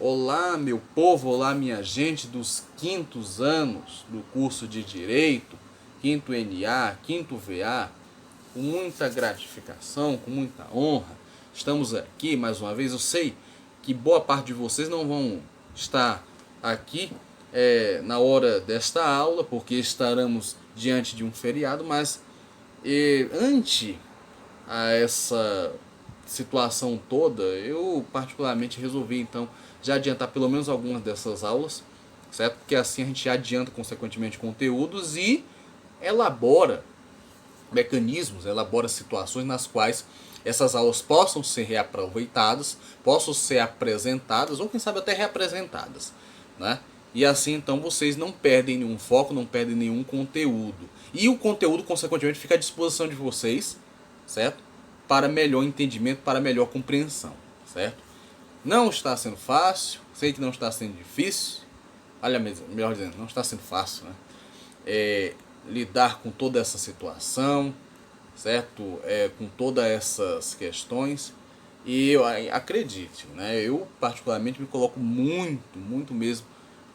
Olá, meu povo, olá, minha gente dos quintos anos do curso de Direito, quinto NA, quinto VA, com muita gratificação, com muita honra. Estamos aqui mais uma vez. Eu sei que boa parte de vocês não vão estar aqui na hora desta aula, porque estaremos diante de um feriado, mas ante a essa situação toda, eu particularmente resolvi então já adiantar pelo menos algumas dessas aulas, certo? Porque assim a gente adianta consequentemente conteúdos e elabora mecanismos, elabora situações nas quais essas aulas possam ser reaproveitadas, possam ser apresentadas ou quem sabe até reapresentadas, né? E assim então vocês não perdem nenhum foco, não perdem nenhum conteúdo. E o conteúdo consequentemente fica à disposição de vocês, certo? Para melhor entendimento, para melhor compreensão, certo? Não está sendo fácil, sei que não está sendo difícil, olha, melhor dizendo, não está sendo fácil, né? Lidar com toda essa situação, certo? Com todas essas questões. E eu acredite, né? Eu particularmente me coloco muito mesmo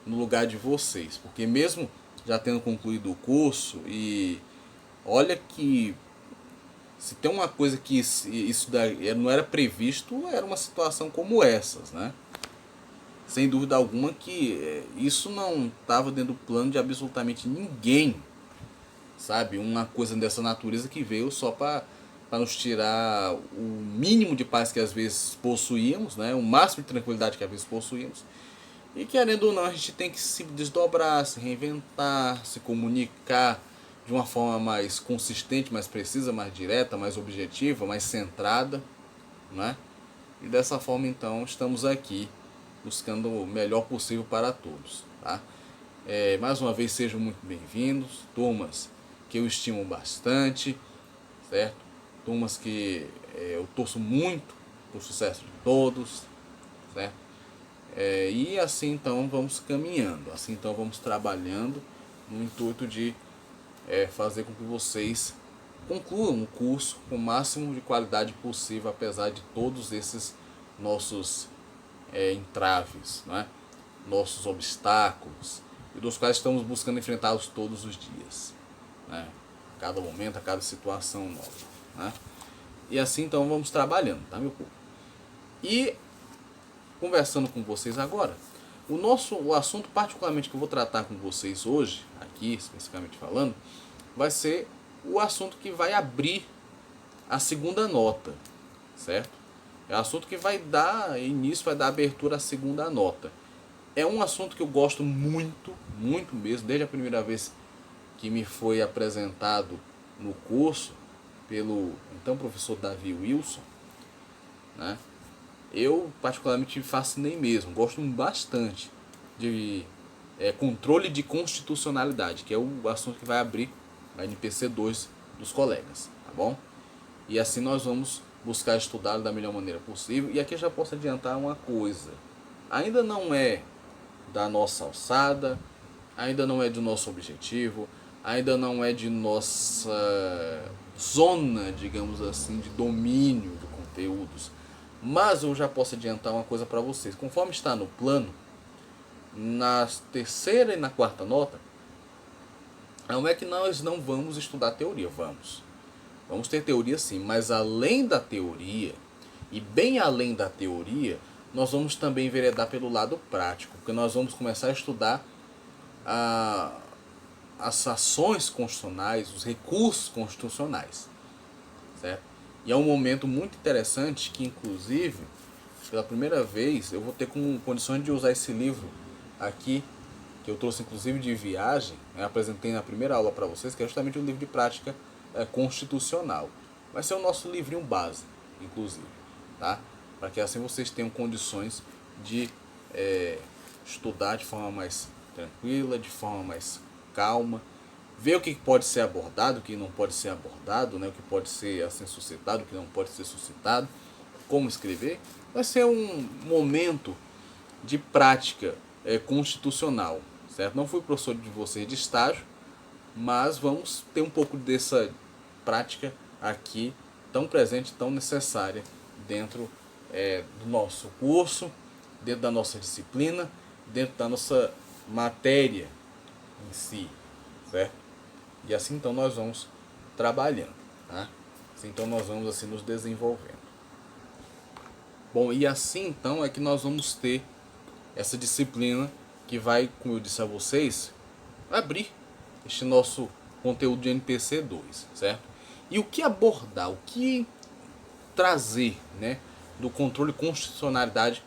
no lugar de vocês, porque mesmo já tendo concluído o curso, e olha que se tem uma coisa que isso daí não era previsto, era uma situação como essas, né? Sem dúvida alguma que isso não estava dentro do plano de absolutamente ninguém, sabe? Uma coisa dessa natureza que veio só para nos tirar o mínimo de paz que às vezes possuíamos, né? O máximo de tranquilidade que às vezes possuíamos. E querendo ou não, a gente tem que se desdobrar, se reinventar, se comunicar de uma forma mais consistente, mais precisa, mais direta, mais objetiva, mais centrada, né? E dessa forma então estamos aqui buscando o melhor possível para todos, tá? Mais uma vez sejam muito bem-vindos, turmas que eu estimo bastante, certo? Turmas que eu torço muito pro sucesso de todos, certo? E assim então vamos caminhando, assim então vamos trabalhando no intuito de fazer com que vocês concluam o curso com o máximo de qualidade possível, apesar de todos esses nossos entraves, né? Nossos obstáculos, e dos quais estamos buscando enfrentá-los todos os dias, né? A cada momento, a cada situação nova, né? E assim então vamos trabalhando, tá, meu povo? E conversando com vocês agora, o assunto particularmente que eu vou tratar com vocês hoje, aqui especificamente falando, vai ser o assunto que vai abrir a segunda nota, certo? É o assunto que vai dar início, vai dar abertura à segunda nota. É um assunto que eu gosto muito mesmo, desde a primeira vez que me foi apresentado no curso pelo então professor Davi Wilson, né? Eu particularmente me fascinei mesmo, gosto bastante de controle de constitucionalidade, que é o assunto que vai abrir a NPC 2 dos colegas, tá bom? E assim nós vamos buscar estudá-lo da melhor maneira possível. E aqui eu já posso adiantar uma coisa: ainda não é da nossa alçada, ainda não é do nosso objetivo, ainda não é de nossa zona, digamos assim, de domínio de conteúdos. Mas eu já posso adiantar uma coisa para vocês: conforme está no plano, na terceira e na quarta nota, não é que nós não vamos estudar teoria, vamos ter teoria sim, mas além da teoria, e bem além da teoria, nós vamos também enveredar pelo lado prático, porque nós vamos começar a estudar as ações constitucionais, os recursos constitucionais, certo? E é um momento muito interessante que, inclusive, pela primeira vez, eu vou ter como condições de usar esse livro aqui, que eu trouxe inclusive de viagem, né? Apresentei na primeira aula para vocês, que é justamente um livro de prática constitucional. Vai ser o nosso livrinho base, inclusive, tá? Para que assim vocês tenham condições de estudar de forma mais tranquila, de forma mais calma, ver o que pode ser abordado, o que não pode ser abordado, né? O que pode ser assim suscitado, o que não pode ser suscitado, como escrever. Vai ser um momento de prática constitucional, certo? Não fui professor de vocês de estágio, mas vamos ter um pouco dessa prática aqui, tão presente, tão necessária dentro do nosso curso, dentro da nossa disciplina, dentro da nossa matéria em si, certo? E assim então nós vamos trabalhando, tá? Assim então nós vamos assim nos desenvolvendo. Bom, e assim então é que nós vamos ter essa disciplina que vai, como eu disse a vocês, abrir este nosso conteúdo de NPC 2, certo? E o que abordar, o que trazer, né, do controle de constitucionalidade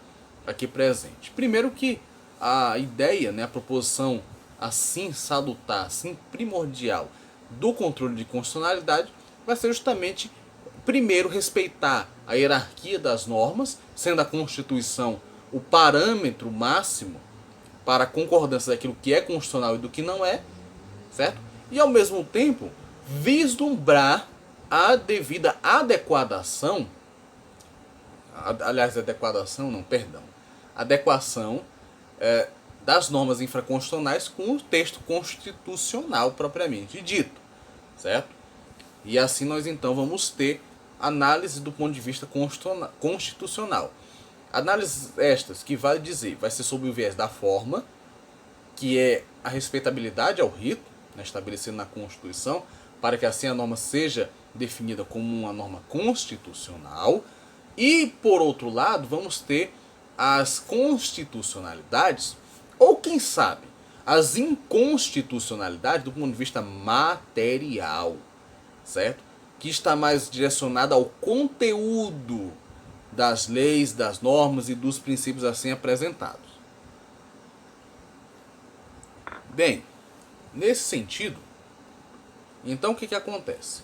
aqui presente? Primeiro que a ideia, né, a proposição assim salutar, assim primordial do controle de constitucionalidade vai ser justamente, primeiro, respeitar a hierarquia das normas, sendo a Constituição o parâmetro máximo para a concordância daquilo que é constitucional e do que não é, certo? E ao mesmo tempo vislumbrar a devida adequação, adequação das normas infraconstitucionais com o texto constitucional propriamente dito, certo? E assim nós então vamos ter análise do ponto de vista constitucional. Análises estas que vai dizer, vai ser sobre o viés da forma, que é a respeitabilidade ao rito, né, estabelecido na Constituição, para que assim a norma seja definida como uma norma constitucional. E, por outro lado, vamos ter as constitucionalidades, ou quem sabe, as inconstitucionalidades do ponto de vista material, certo? Que está mais direcionada ao conteúdo das leis, das normas e dos princípios assim apresentados. Bem, nesse sentido, então o que acontece?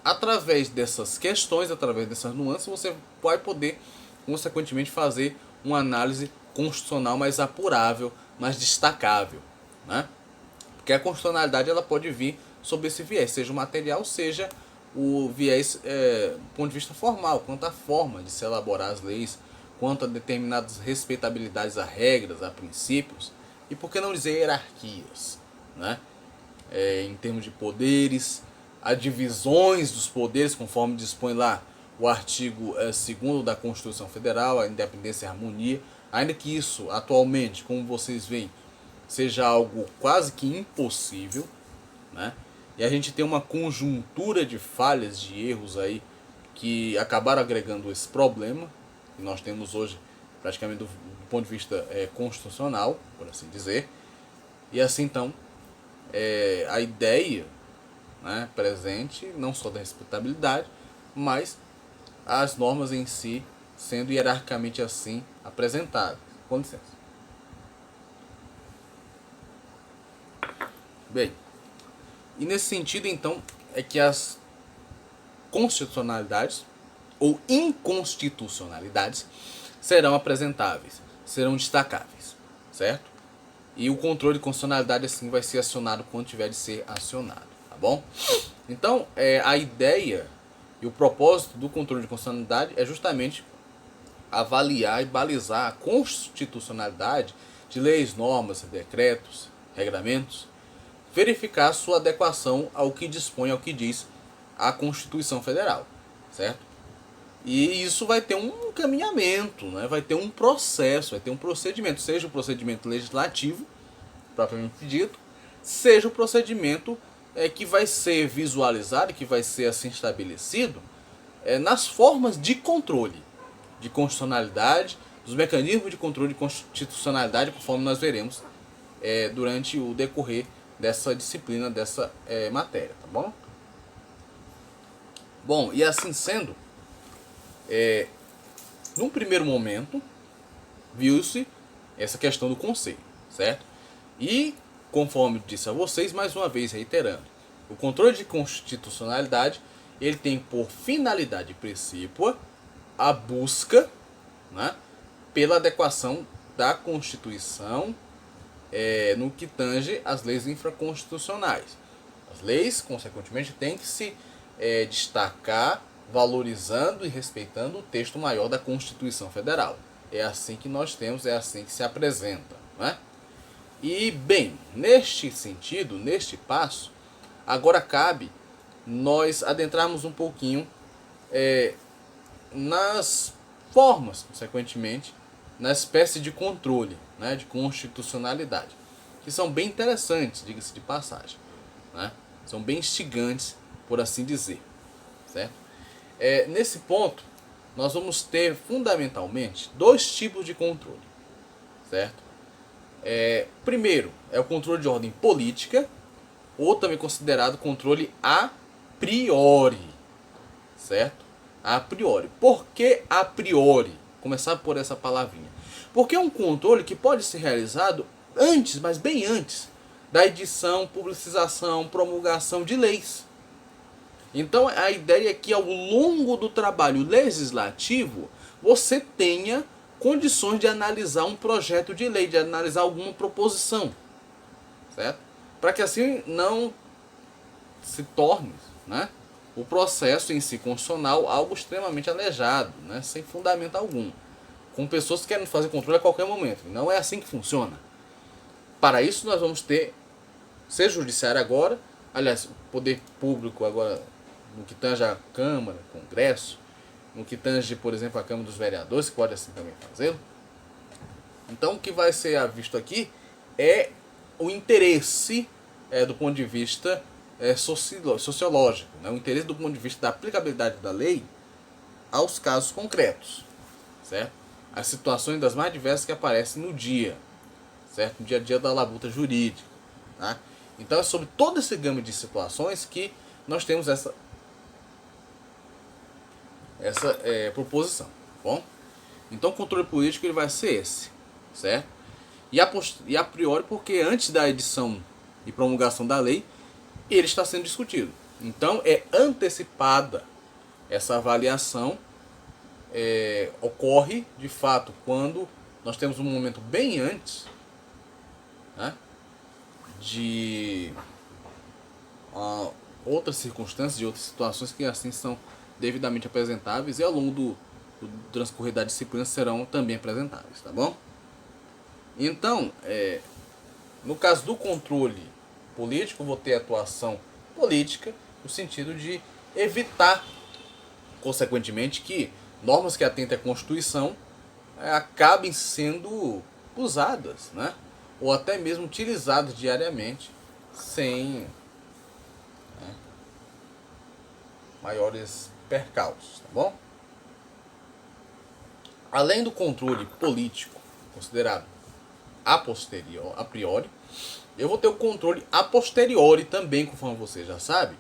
Através dessas questões, através dessas nuances, você vai poder, consequentemente, fazer uma análise constitucional mais apurável, mais destacável, né? Porque a constitucionalidade ela pode vir sob esse viés, seja o material, seja o viés do ponto de vista formal, quanto à forma de se elaborar as leis, quanto a determinadas respeitabilidades a regras, a princípios, e por que não dizer hierarquias, né? Em termos de poderes, a divisões dos poderes, conforme dispõe lá o artigo 2º da Constituição Federal, a independência e a harmonia, ainda que isso atualmente, como vocês veem, seja algo quase que impossível, né? E a gente tem uma conjuntura de falhas, de erros aí, que acabaram agregando esse problema, que nós temos hoje praticamente do ponto de vista constitucional, por assim dizer. E assim então, a ideia, né, presente, não só da respeitabilidade, mas as normas em si sendo hierarquicamente assim apresentadas. Com licença. Bem, e nesse sentido então é que as constitucionalidades ou inconstitucionalidades serão apresentáveis, serão destacáveis, certo? E o controle de constitucionalidade assim vai ser acionado quando tiver de ser acionado, tá bom? Então, a ideia e o propósito do controle de constitucionalidade é justamente avaliar e balizar a constitucionalidade de leis, normas, decretos, regramentos, verificar sua adequação ao que dispõe, ao que diz a Constituição Federal, certo? E isso vai ter um encaminhamento, né? Vai ter um processo, vai ter um procedimento, seja o procedimento legislativo, propriamente dito, seja o procedimento que vai ser visualizado, que vai ser assim estabelecido nas formas de controle de constitucionalidade, dos mecanismos de controle de constitucionalidade, conforme nós veremos durante o decorrer dessa disciplina, dessa matéria, tá bom? Bom, e assim sendo, num primeiro momento, viu-se essa questão do conceito, certo? E, conforme disse a vocês, mais uma vez reiterando, o controle de constitucionalidade, ele tem por finalidade principal a busca, né, pela adequação da Constituição no que tange às leis infraconstitucionais. As leis, consequentemente, têm que se destacar valorizando e respeitando o texto maior da Constituição Federal. É assim que nós temos, é assim que se apresenta, né? E, bem, neste sentido, neste passo, agora cabe nós adentrarmos um pouquinho nas formas, consequentemente, na espécie de controle, né, de constitucionalidade, que são bem interessantes, diga-se de passagem, né? São bem instigantes, por assim dizer, certo? Nesse ponto, nós vamos ter fundamentalmente dois tipos de controle, certo? Primeiro é o controle de ordem política, ou também considerado controle a priori, certo? A priori. Por que a priori? Começar por essa palavrinha. Porque é um controle que pode ser realizado antes, mas bem antes, da edição, publicização, promulgação de leis. Então a ideia é que ao longo do trabalho legislativo você tenha condições de analisar um projeto de lei, de analisar alguma proposição, certo? Para que assim não se torne, né, o processo em si constitucional algo extremamente aleijado, né, sem fundamento algum, com pessoas que querem fazer controle a qualquer momento. Não é assim que funciona. Para isso nós vamos ter, seja o judiciário agora, aliás, o poder público agora, no que tange a Câmara, Congresso, no que tange, por exemplo, a Câmara dos Vereadores, que pode assim também fazê-lo. Então o que vai ser visto aqui é o interesse do ponto de vista sociológico, né? O interesse do ponto de vista da aplicabilidade da lei aos casos concretos, certo? As situações das mais diversas que aparecem no dia, certo? No dia a dia da labuta jurídica, tá? Então é sobre todo esse gama de situações que nós temos essa proposição, tá bom? Então o controle político ele vai ser esse, certo? E a priori porque antes da edição e promulgação da lei, ele está sendo discutido. Então é antecipada essa avaliação, ocorre de fato quando nós temos um momento bem antes, né, de outras circunstâncias, de outras situações que assim são devidamente apresentáveis e ao longo do transcorrer da disciplina serão também apresentáveis, tá bom? Então, no caso do controle político, vou ter atuação política no sentido de evitar, consequentemente, que normas que atentem à Constituição acabem sendo usadas, né? Ou até mesmo utilizadas diariamente sem maiores percalços, tá bom? Além do controle político considerado a priori, eu vou ter o controle a posteriori também, conforme você já sabe.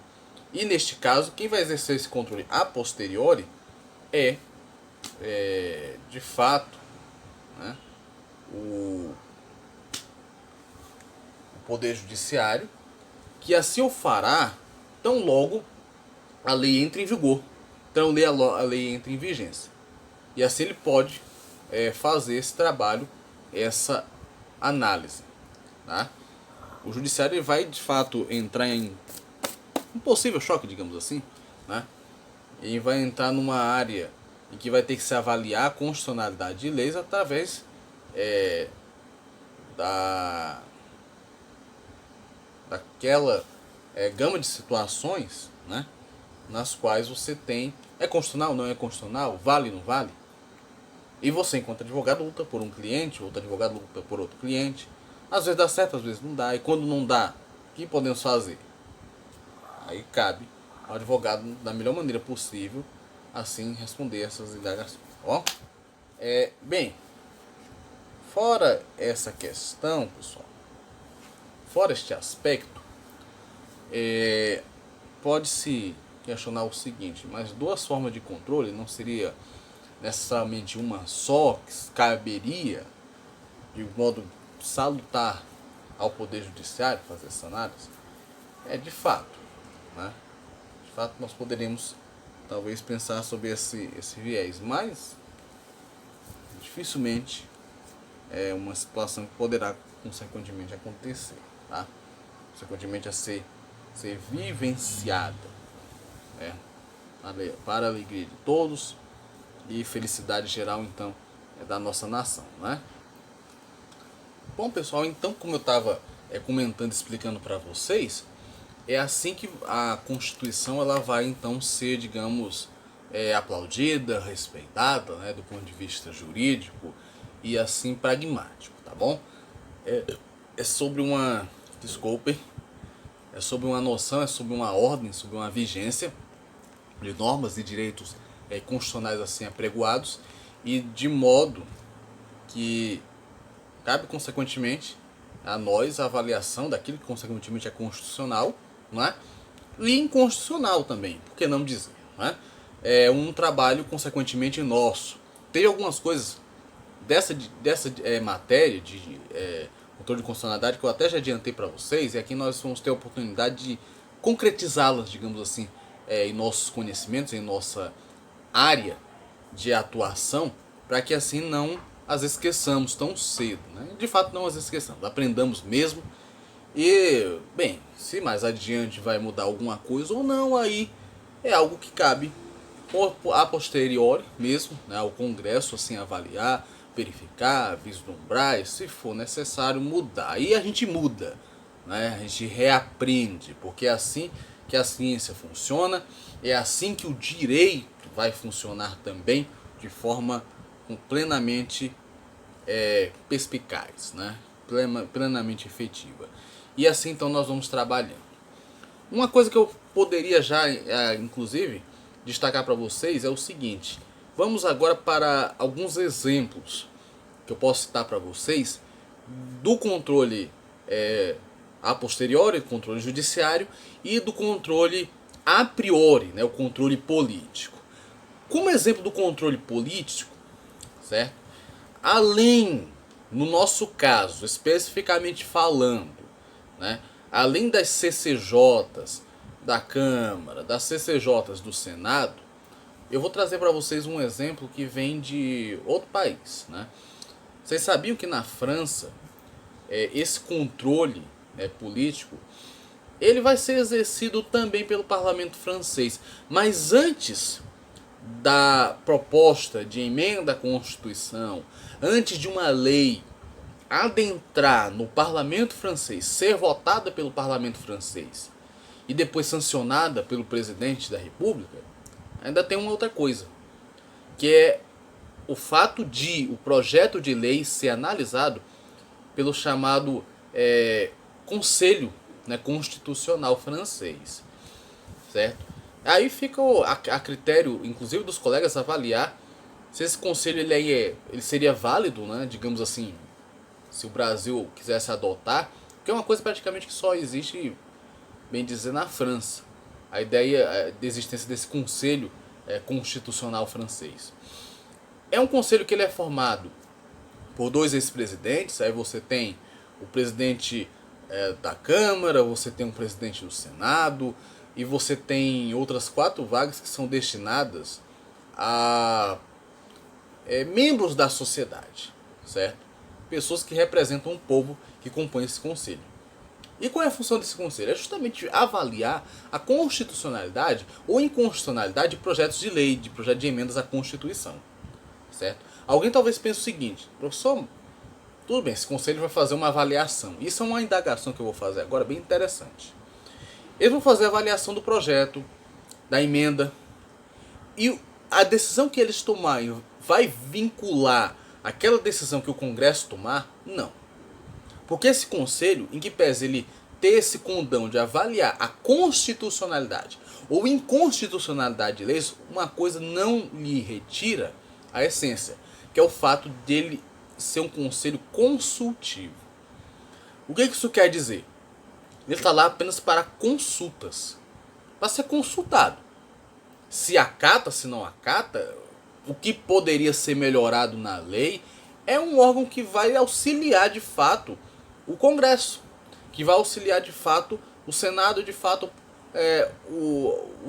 E neste caso, quem vai exercer esse controle a posteriori é de fato, né, o Poder Judiciário, que assim o fará tão logo a lei entre em vigor, tão a lei entra em vigência. E assim ele pode fazer esse trabalho, essa análise, tá? O judiciário ele vai de fato entrar em um possível choque, digamos assim, né? E vai entrar numa área em que vai ter que se avaliar a constitucionalidade de leis através daquela gama de situações, né, nas quais você tem constitucional, não é constitucional, vale, não vale. E você, enquanto advogado, luta por um cliente, outro advogado luta por outro cliente. Às vezes dá certo, às vezes não dá. E quando não dá, o que podemos fazer? Aí cabe ao advogado, da melhor maneira possível, assim, responder essas indagações. Ó, bem, fora essa questão, pessoal, fora este aspecto, pode-se questionar o seguinte: mas duas formas de controle não seria necessariamente uma só que caberia de modo salutar ao Poder Judiciário fazer essa análise? De fato, né? De fato nós poderíamos talvez pensar sobre esse viés, mas dificilmente é uma situação que poderá consequentemente acontecer, tá? Consequentemente a ser vivenciada, para a alegria de todos e felicidade geral, então, da nossa nação, né? Bom, pessoal, então, como eu estava comentando, explicando para vocês, é assim que a Constituição ela vai, então, ser, digamos, aplaudida, respeitada, né, do ponto de vista jurídico e assim pragmático, tá bom? É sobre uma, desculpe, é sobre uma noção, é sobre uma ordem, sobre uma vigência de normas e direitos constitucionais assim apregoados, e de modo que cabe consequentemente a nós a avaliação daquilo que consequentemente é constitucional, não é? E inconstitucional também, por que não dizer, não é? É um trabalho consequentemente nosso. Teve algumas coisas dessa matéria de controle de constitucionalidade que eu até já adiantei para vocês, e aqui nós vamos ter a oportunidade de concretizá-las, digamos assim, em nossos conhecimentos, em nossa área de atuação, para que assim não as esqueçamos tão cedo, né? De fato não as esqueçamos, aprendamos mesmo. E, bem, se mais adiante vai mudar alguma coisa ou não, aí é algo que cabe a posteriori mesmo, né, ao Congresso assim avaliar, verificar, vislumbrar, e se for necessário mudar. Aí a gente muda, né? A gente reaprende, porque é assim que a ciência funciona, é assim que o direito vai funcionar também, de forma plenamente perspicaz, né? Plenamente efetiva. E assim então nós vamos trabalhando. Uma coisa que eu poderia já, inclusive, destacar para vocês é o seguinte. Vamos agora para alguns exemplos que eu posso citar para vocês do controle a posteriori, controle judiciário, e do controle a priori, né, o controle político. Como exemplo do controle político, certo? Além, no nosso caso, especificamente falando, né, além das CCJs da Câmara, das CCJs do Senado, eu vou trazer para vocês um exemplo que vem de outro país, né? Vocês sabiam que na França esse controle político ele vai ser exercido também pelo parlamento francês, mas antes da proposta de emenda à Constituição, antes de uma lei adentrar no parlamento francês, ser votada pelo parlamento francês e depois sancionada pelo presidente da República, ainda tem uma outra coisa, que é o fato de o projeto de lei ser analisado pelo chamado Conselho, né, Constitucional francês, certo? Aí fica a critério, inclusive, dos colegas avaliar se esse conselho ele seria válido, né, digamos assim, se o Brasil quisesse adotar, que é uma coisa praticamente que só existe, bem dizer, na França. A ideia da existência desse Conselho Constitucional francês. É um conselho que ele é formado por 2 ex-presidentes, aí você tem o presidente da Câmara, você tem um presidente do Senado, e você tem outras 4 vagas que são destinadas a membros da sociedade, certo? Pessoas que representam o povo que compõe esse conselho. E qual é a função desse conselho? É justamente avaliar a constitucionalidade ou inconstitucionalidade de projetos de lei, de projetos de emendas à Constituição, certo? Alguém talvez pense o seguinte: professor, tudo bem, esse conselho vai fazer uma avaliação. Isso é uma indagação que eu vou fazer agora, bem interessante. Eles vão fazer a avaliação do projeto, da emenda, e a decisão que eles tomarem vai vincular aquela decisão que o Congresso tomar? Não. Porque esse conselho, em que pese ele ter esse condão de avaliar a constitucionalidade ou inconstitucionalidade de leis, uma coisa não lhe retira a essência, que é o fato dele ser um conselho consultivo. O que isso quer dizer? Ele está lá apenas para consultas, para ser consultado. Se acata, se não acata, o que poderia ser melhorado na lei, é um órgão que vai auxiliar de fato o Congresso, que vai auxiliar de fato o Senado, de fato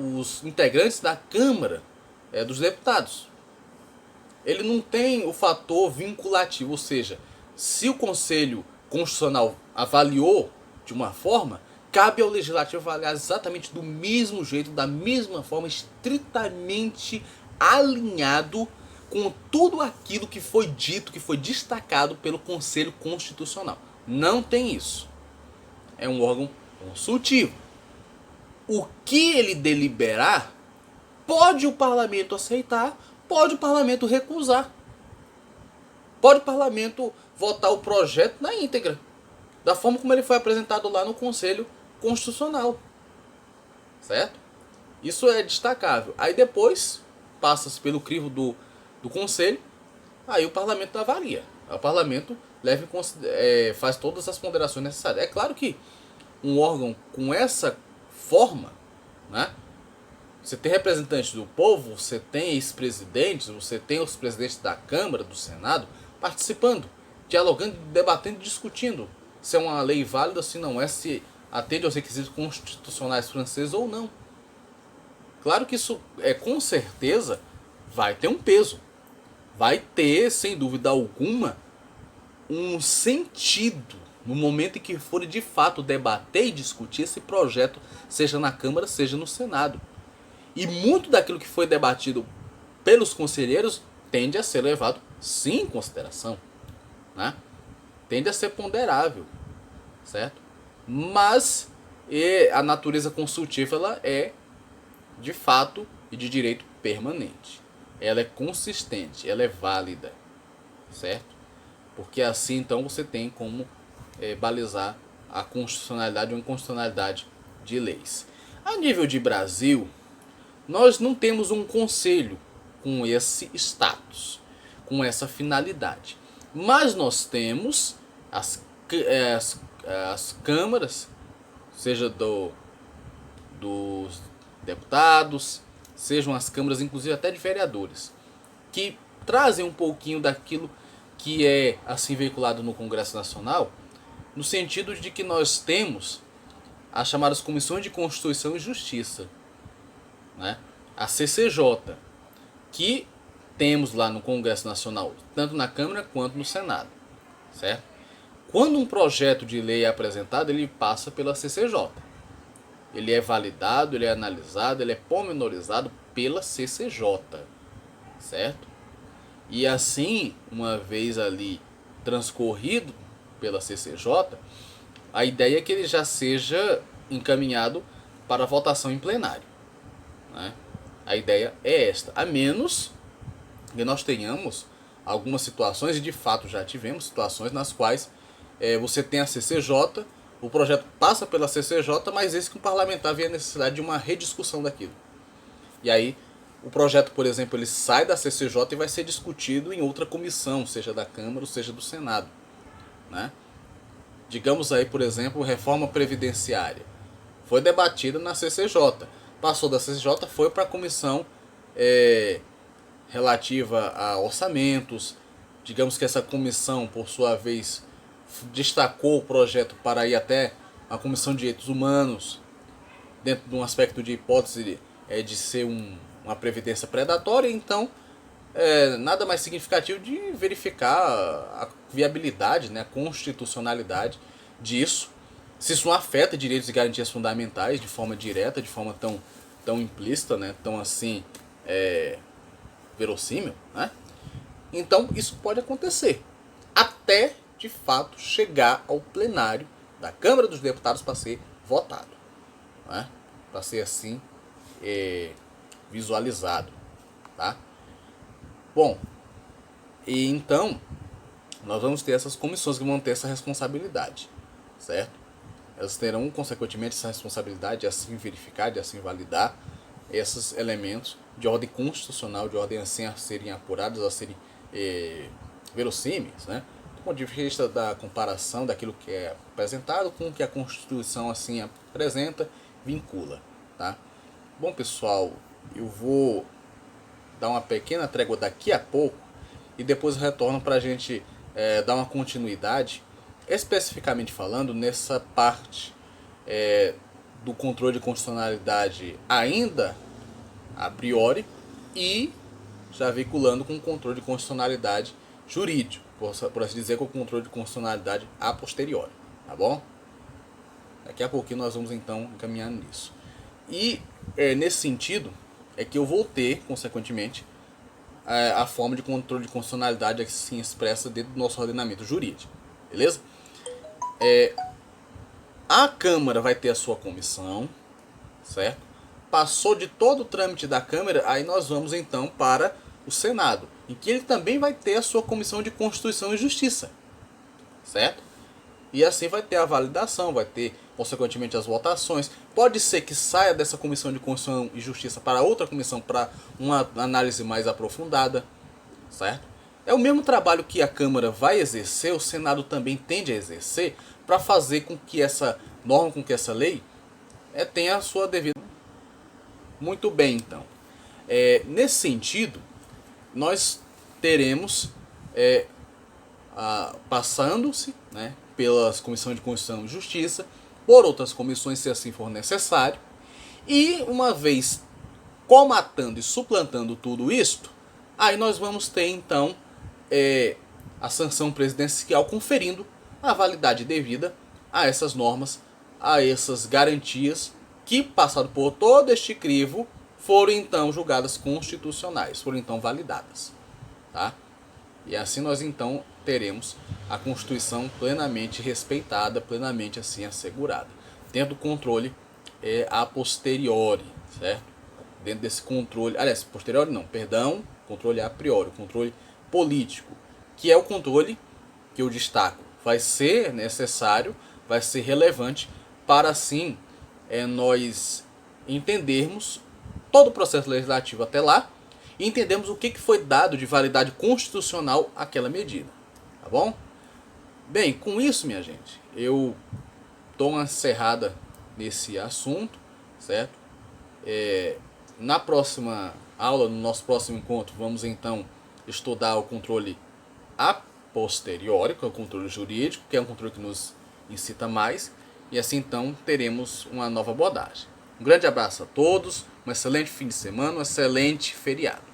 os integrantes da Câmara dos Deputados. Ele não tem o fator vinculativo, ou seja, se o Conselho Constitucional avaliou de uma forma, cabe ao Legislativo avaliar exatamente do mesmo jeito, da mesma forma, estritamente alinhado com tudo aquilo que foi dito, que foi destacado pelo Conselho Constitucional. Não tem isso. É um órgão consultivo. O que ele deliberar, pode o parlamento aceitar, pode o parlamento recusar. pode o parlamento votar o projeto na íntegra, da forma como ele foi apresentado lá no Conselho Constitucional, certo? Isso é destacável. Aí depois passa-se pelo crivo do Conselho, aí o parlamento avalia. O parlamento faz todas as ponderações necessárias. É claro que um órgão com essa forma, né? Você tem representantes do povo, você tem ex-presidentes, você tem os presidentes da Câmara, do Senado, participando, dialogando, debatendo, discutindo se é uma lei válida, se não é, se atende aos requisitos constitucionais franceses ou não. Claro que isso, com certeza, vai ter um peso. Vai ter, sem dúvida alguma, um sentido no momento em que for de fato debater e discutir esse projeto, seja na Câmara, seja no Senado. E muito daquilo que foi debatido pelos conselheiros tende a ser levado, sim, em consideração, né? Tende a ser ponderável, certo? Mas a natureza consultiva ela é, de fato e de direito, permanente. Ela é consistente, ela é válida, certo? Porque assim então você tem como balizar a constitucionalidade ou inconstitucionalidade de leis. A nível de Brasil, nós não temos um conselho com esse status, com essa finalidade. Mas nós temos as câmaras, seja dos deputados, sejam as câmaras, inclusive até de vereadores, que trazem um pouquinho daquilo que é assim veiculado no Congresso Nacional, no sentido de que nós temos as chamadas Comissões de Constituição e Justiça, né? A CCJ, que temos lá no Congresso Nacional, tanto na Câmara quanto no Senado, certo? Quando um projeto de lei é apresentado, ele passa pela CCJ. Ele é validado, ele é analisado, ele é pormenorizado pela CCJ, certo? E assim, uma vez ali transcorrido pela CCJ, a ideia é que ele já seja encaminhado para votação em plenário, né? A ideia é esta, a menos que nós tenhamos algumas situações, e de fato já tivemos situações nas quais você tem a CCJ, o projeto passa pela CCJ, mas esse que o parlamentar vê a necessidade de uma rediscussão daquilo. E aí o projeto, por exemplo, ele sai da CCJ e vai ser discutido em outra comissão, seja da Câmara ou seja do Senado, né? Digamos aí, por exemplo, reforma previdenciária. Foi debatida na CCJ. Passou da CCJ, foi para a comissão relativa a orçamentos. Digamos que essa comissão, por sua vez, destacou o projeto para ir até a Comissão de Direitos Humanos, dentro de um aspecto de hipótese de ser uma previdência predatória. Então, nada mais significativo de verificar a viabilidade, né, a constitucionalidade disso, se isso não afeta direitos e garantias fundamentais de forma direta, de forma tão implícita, né, tão assim verossímil, né? Então isso pode acontecer até de fato chegar ao plenário da Câmara dos Deputados para ser votado, né? Para ser assim visualizado, tá? Bom, e então nós vamos ter essas comissões que vão ter essa responsabilidade, certo? Elas terão consequentemente essa responsabilidade de assim verificar, de assim validar esses elementos de ordem constitucional, de ordem assim a serem apurados, a serem verossímeis, né? Do ponto de vista da comparação daquilo que é apresentado com o que a Constituição assim apresenta, vincula, tá? Bom, pessoal, eu vou dar uma pequena trégua daqui a pouco e depois retorno para a gente dar uma continuidade, especificamente falando nessa parte do controle de constitucionalidade ainda a priori e já veiculando com o controle de constitucionalidade jurídico, por assim dizer, com o controle de constitucionalidade a posteriori, tá bom? Daqui a pouquinho nós vamos então encaminhar nisso. E nesse sentido é que eu vou ter, consequentemente, a forma de controle de constitucionalidade que se expressa dentro do nosso ordenamento jurídico, beleza? A Câmara vai ter a sua comissão, certo? Passou de todo o trâmite da Câmara, aí nós vamos então para o Senado, em que ele também vai ter a sua Comissão de Constituição e Justiça, certo? E assim vai ter a validação, vai ter, consequentemente, as votações. Pode ser que saia dessa Comissão de Constituição e Justiça para outra comissão, para uma análise mais aprofundada, certo? É o mesmo trabalho que a Câmara vai exercer, o Senado também tende a exercer, para fazer com que essa norma, com que essa lei tenha a sua devida. Muito bem, então. Nesse sentido, nós teremos, passando-se, né, pelas comissões de Constituição e Justiça, por outras comissões, se assim for necessário, e uma vez comatando e suplantando tudo isto, aí nós vamos ter então a sanção presidencial conferindo a validade devida a essas normas, a essas garantias que, passado por todo este crivo, foram então julgadas constitucionais, foram então validadas, tá? E assim nós então teremos a Constituição plenamente respeitada, plenamente assim assegurada, tendo controle a posteriori, certo? Dentro desse controle, aliás, posteriori não, perdão, controle a priori, controle político, que é o controle que eu destaco, vai ser necessário, vai ser relevante para assim nós entendermos todo o processo legislativo até lá e entendemos o que foi dado de validade constitucional àquela medida, tá bom? Bem, com isso, minha gente, eu dou uma encerrada nesse assunto, certo? Na próxima aula, no nosso próximo encontro, vamos então estudar o controle a posteriori, que é o controle jurídico, que é um controle que nos incita mais, e assim então teremos uma nova abordagem. Um grande abraço a todos, um excelente fim de semana, um excelente feriado.